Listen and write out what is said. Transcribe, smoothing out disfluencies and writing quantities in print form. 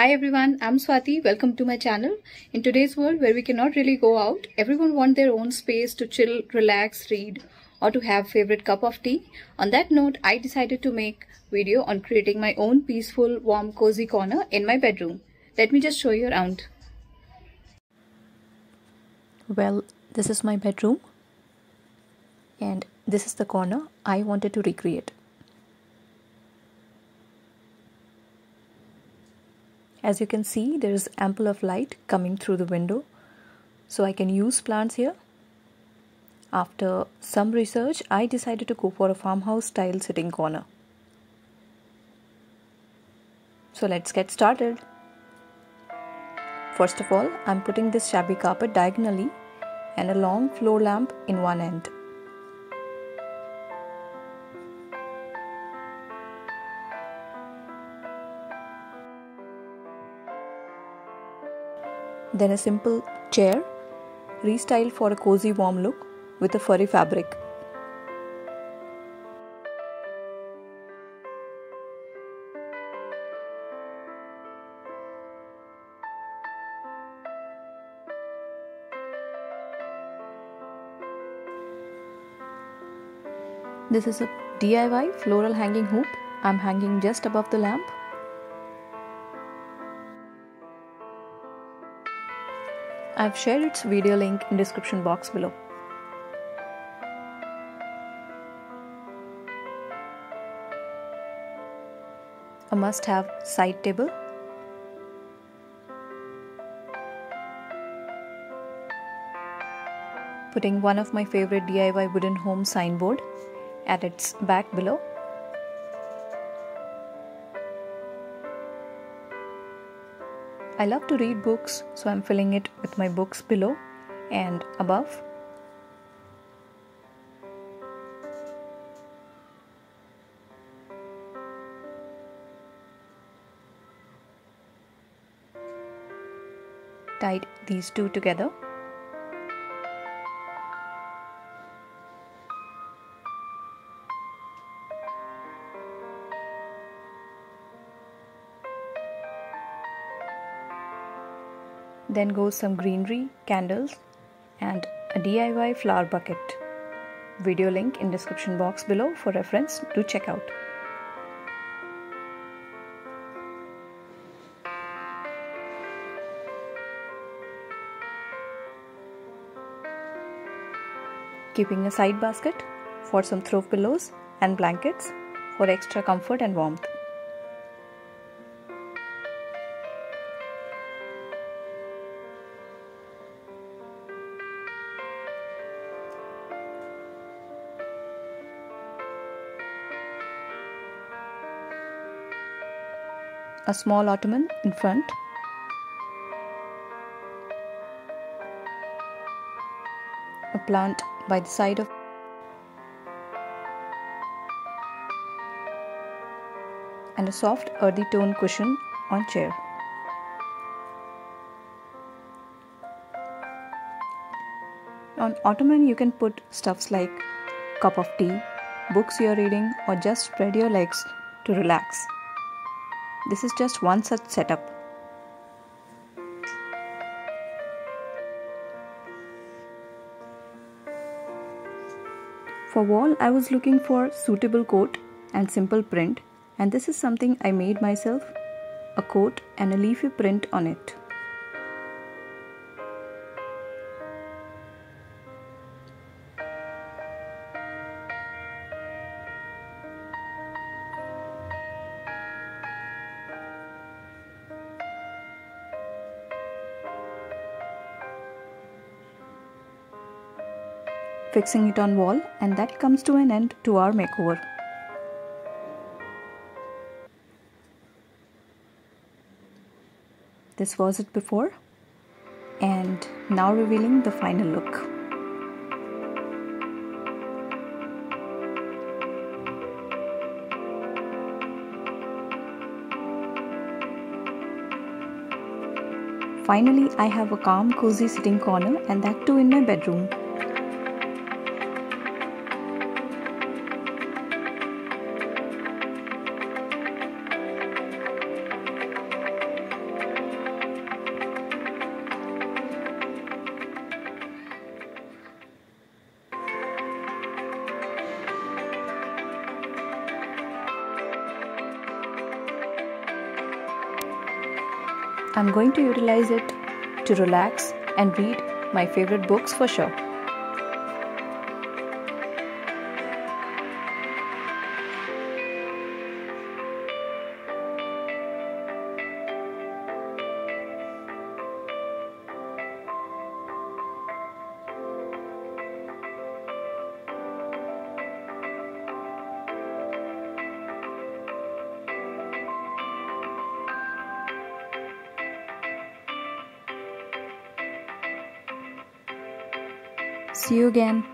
Hi everyone, I'm Swati. Welcome to my channel. In today's world where we cannot really go out, everyone wants their own space to chill, relax, read, or to have favorite cup of tea. On that note, I decided to make video on creating my own peaceful, warm, cozy corner in my bedroom. Let me just show you around. Well, this is my bedroom and this is the corner I wanted to recreate. As you can see, there is ample of light coming through the window, so I can use plants here. After some research, I decided to go for a farmhouse style sitting corner. So let's get started. First of all, I'm putting this shabby carpet diagonally and a long floor lamp in one end. Then a simple chair, restyled for a cozy warm look with a furry fabric. This is a DIY floral hanging hoop. I'm hanging just above the lamp. I've shared its video link in description box below. A must-have side table. Putting one of my favorite DIY wooden home signboard at its back below. I love to read books, so I'm filling it with my books below and above. Tied these two together. Then goes some greenery, candles and a DIY flower bucket. Video link in description box below for reference. Do check out. Keeping a side basket for some throw pillows and blankets for extra comfort and warmth. A small ottoman in front. A plant by the side of and a soft earthy tone cushion on chair. On ottoman you can put stuffs like cup of tea, books you're reading, or just spread your legs to relax. This is just one such setup. For wall, I was looking for suitable coat and simple print, and this is something I made myself, a coat and a leafy print on it. Fixing it on wall, and that comes to an end to our makeover. This was it before, and now revealing the final look. Finally, I have a calm, cozy sitting corner, and that too in my bedroom. I'm going to utilize it to relax and read my favorite books for sure. See you again.